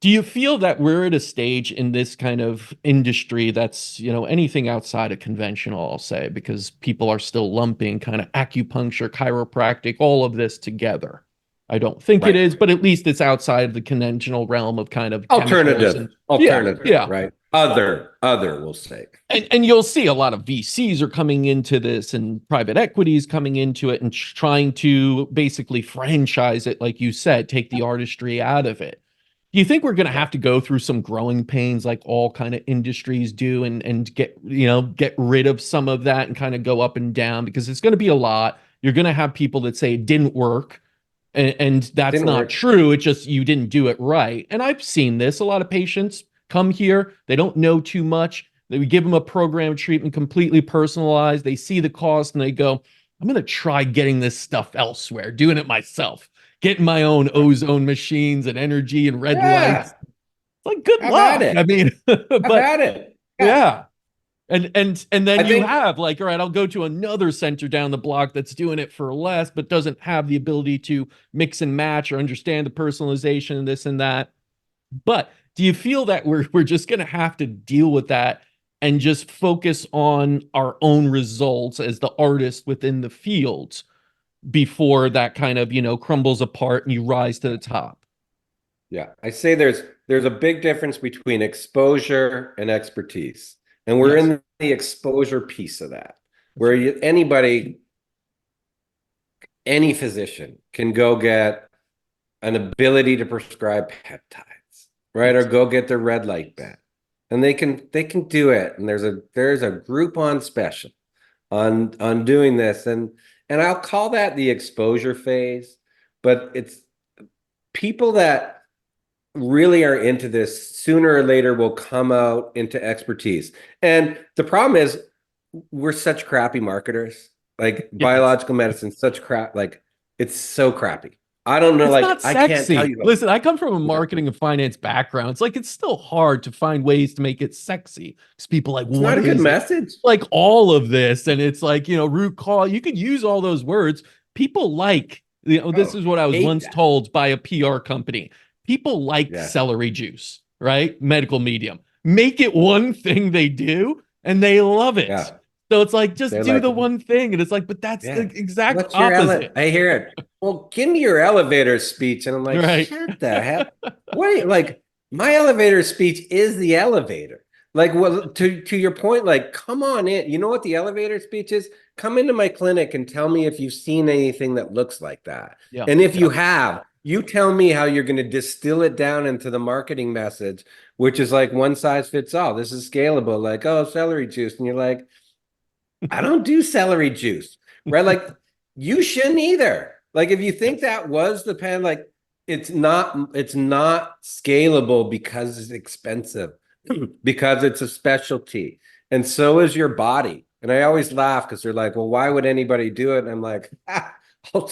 Do you feel that we're at a stage in this kind of industry that's, anything outside of conventional, I'll say, because people are still lumping kind of acupuncture, chiropractic, all of this together? I don't think it Right. is, but at least it's outside of the conventional realm of kind of chemicals Alternative, and yeah, alternative, yeah. right? Other, we'll say. And you'll see a lot of VCs are coming into this and private equities coming into it and trying to basically franchise it, like you said, take the artistry out of it. Do you think we're going to Yeah. have to go through some growing pains like all kind of industries do and get rid of some of that and kind of go up and down because it's going to be a lot. You're going to have people that say it didn't work and that's Didn't not work. true. It's just you didn't do it right. And I've seen this. A lot of patients come here, they don't know too much. We give them a program treatment completely personalized. They see the cost and they go, I'm going to try getting this stuff elsewhere, doing it myself, getting my own ozone machines and energy and red lights. Yeah. It's like, good Have at luck. I it. mean, Have but at it. Yeah. yeah. And then I you think have like, all right, I'll go to another center down the block that's doing it for less, but doesn't have the ability to mix and match or understand the personalization and this and that. But do you feel that we're just gonna have to deal with that and just focus on our own results as the artist within the fields before that kind of, crumbles apart and you rise to the top? Yeah, I say there's a big difference between exposure and expertise. And we're Yes. in the exposure piece of that, That's where right. anybody, any physician can go get an ability to prescribe peptides, right? Or Yes. go get their red light band. And they can do it. And there's a Groupon special on doing this. And I'll call that the exposure phase, but it's people that really are into this sooner or later will come out into expertise. And the problem is we're such crappy marketers. Like Yes. biological medicine, such crap. Like it's so crappy. I don't know. It's not Like I can't tell sexy. you. Like, Listen, I come from a yeah, marketing and finance background. It's like it's still hard to find ways to make it sexy. Because people are like, it's what not a good is it? message. Like all of this, and it's like, root cause. You could use all those words. People like, this Oh, is what I was hate once that. told by a PR company. People like Yeah, celery juice, right? Medical medium. Make it one thing they do, and they love it. yeah. So it's like, just They're do like, the one thing. And it's like, but that's the yeah. exact What's your opposite, I hear it. Well, give me your elevator speech, and I'm like, right? shut the hell. What are you like? My elevator speech is the elevator. Like, well, to your point, like, come on in. You know what the elevator speech is? Come into my clinic and tell me if you've seen anything that looks like that. Yeah. And if Yeah. you have, you tell me how you're going to distill it down into the marketing message, which is like one size fits all. This is scalable, like, oh, celery juice. And you're like, I don't do celery juice, right? Like you shouldn't either. Like if you think Yes. that was the pen, like it's not scalable because it's expensive, because it's a specialty. And so is your body. And I always laugh because they're like, well, why would anybody do it? And I'm like, I'll,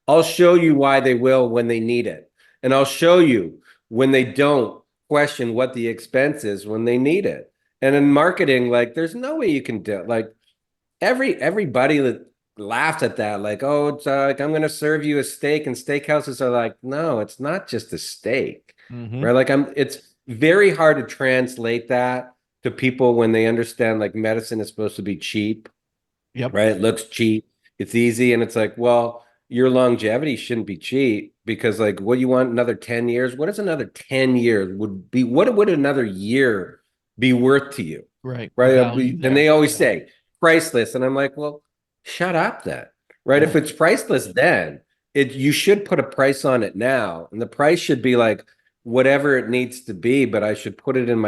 I'll show you why they will when they need it. And I'll show you when they don't question what the expense is when they need it. And in marketing, like there's no way you can do it. Like everybody that laughs at that, like, oh, it's like I'm going to serve you a steak, and steakhouses are like, no, it's not just a steak, Hmm. right? Like it's very hard to translate that to people when they understand like medicine is supposed to be cheap, Yep. right? It looks cheap, it's easy, and it's like, well, your longevity shouldn't be cheap because like, what do you want another 10 years? What is another 10 years would be? What would another year be worth to you? Right. The Right. value And there. they always Yeah. say priceless. And I'm like, well, shut up then. Right. Yeah. If it's priceless, then you should put a price on it now. And the price should be like whatever it needs to be, but I should put it in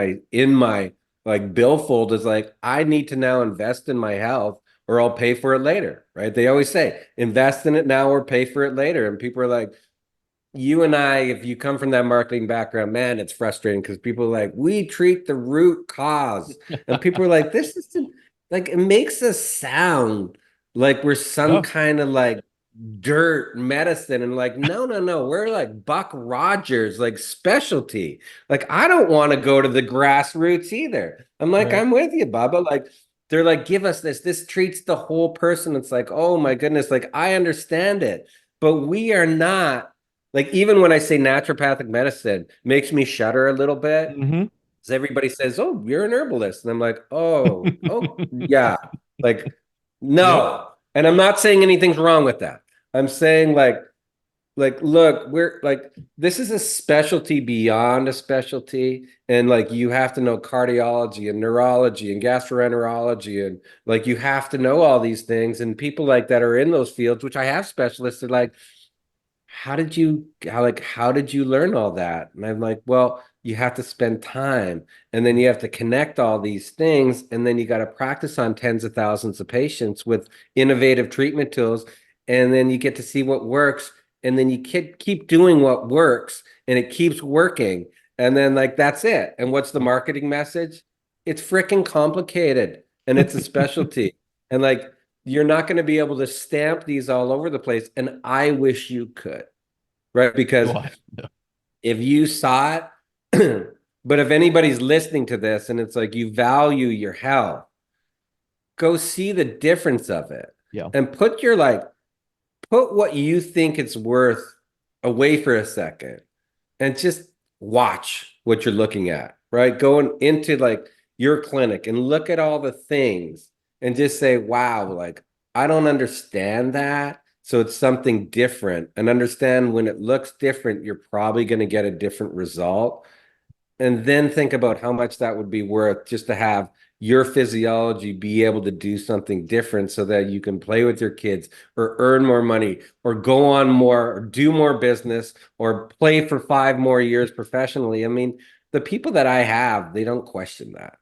my like billfold is like, I need to now invest in my health or I'll pay for it later. Right. They always say invest in it now or pay for it later. And people are like, you and I, if you come from that marketing background, man, it's frustrating because people are like, we treat the root cause. And people are like, this isn't like, it makes us sound like we're some Yeah. kind of like dirt medicine. And like, no, no, no, we're like Buck Rogers, like specialty. Like, I don't want to go to the grassroots either. I'm like, Right. I'm with you, Bubba. Like, they're like, give us this. This treats the whole person. It's like, oh my goodness. Like, I understand it, but we are not Like even when I say naturopathic medicine, makes me shudder a little bit. Hmm. 'Cause everybody says, "Oh, you're an herbalist," and I'm like, "Oh, yeah." Like, Yep. no. And I'm not saying anything's wrong with that. I'm saying look, we're like, this is a specialty beyond a specialty, and like you have to know cardiology and neurology and gastroenterology, and like you have to know all these things. And people like that are in those fields, which I have specialists, are like, how did you learn all that? And I'm like, well, you have to spend time, and then you have to connect all these things, and then you got to practice on tens of thousands of patients with innovative treatment tools, and then you get to see what works, and then you keep doing what works, and it keeps working, and then like that's it. And what's the marketing message? It's freaking complicated, and it's a specialty, and like you're not going to be able to stamp these all over the place. And I wish you could, right? Because Why? No. if you saw it, but if anybody's listening to this and it's like you value your health, go see the difference of it, Yeah. and put what you think it's worth away for a second and just watch what you're looking at, right? Going into like your clinic and look at all the things and just say, wow, like I don't understand that. So it's something different, and understand when it looks different, you're probably going to get a different result. And then think about how much that would be worth just to have your physiology be able to do something different so that you can play with your kids or earn more money or go on more or do more business or play for 5 more years professionally. I mean, the people that I have, they don't question that,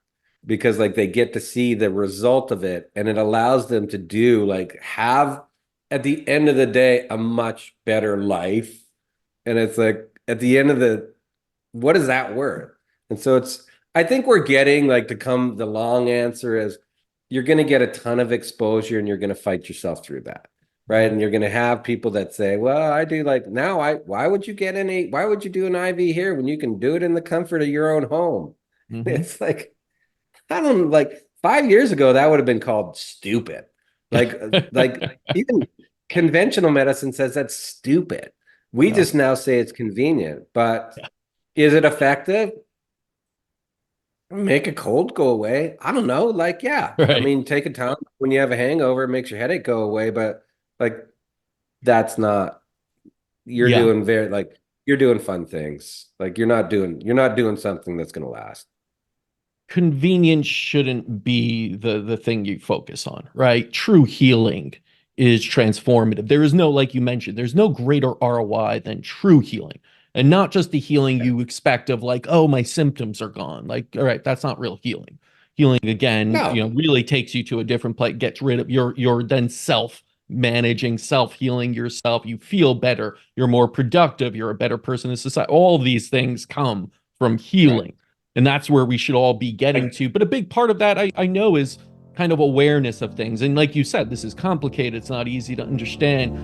because like they get to see the result of it, and it allows them to do like have at the end of the day a much better life. And it's like at the end of the what is that worth? And so I think we're getting like the long answer is you're going to get a ton of exposure, and you're going to fight yourself through that. Right. And you're going to have people that say, well, I do like now, why would you why would you do an IV here when you can do it in the comfort of your own home? Hmm. It's like, I don't like 5 years ago, that would have been called stupid. Like even conventional medicine says that's stupid. We Yeah. just now say it's convenient, but is it effective? Make a cold go away. I don't know. Like, yeah. I Right. mean, take a time when you have a hangover, it makes your headache go away. But like, that's not, you're Yeah. doing you're doing fun things. Like you're not doing something that's going to last. Convenience shouldn't be the thing you focus on, right? True healing is transformative. There is no, like you mentioned, there's no greater ROI than true healing. And not just the healing you expect of like, oh, my symptoms are gone. Like, all right, that's not real healing. Healing again, No, really takes you to a different place, gets rid of your then self managing, self healing yourself. You feel better, you're more productive, you're a better person in society. All these things come from right. healing. And that's where we should all be getting Like, to. But a big part of that, I know, is kind of awareness of things. And like you said, this is complicated. It's not easy to understand.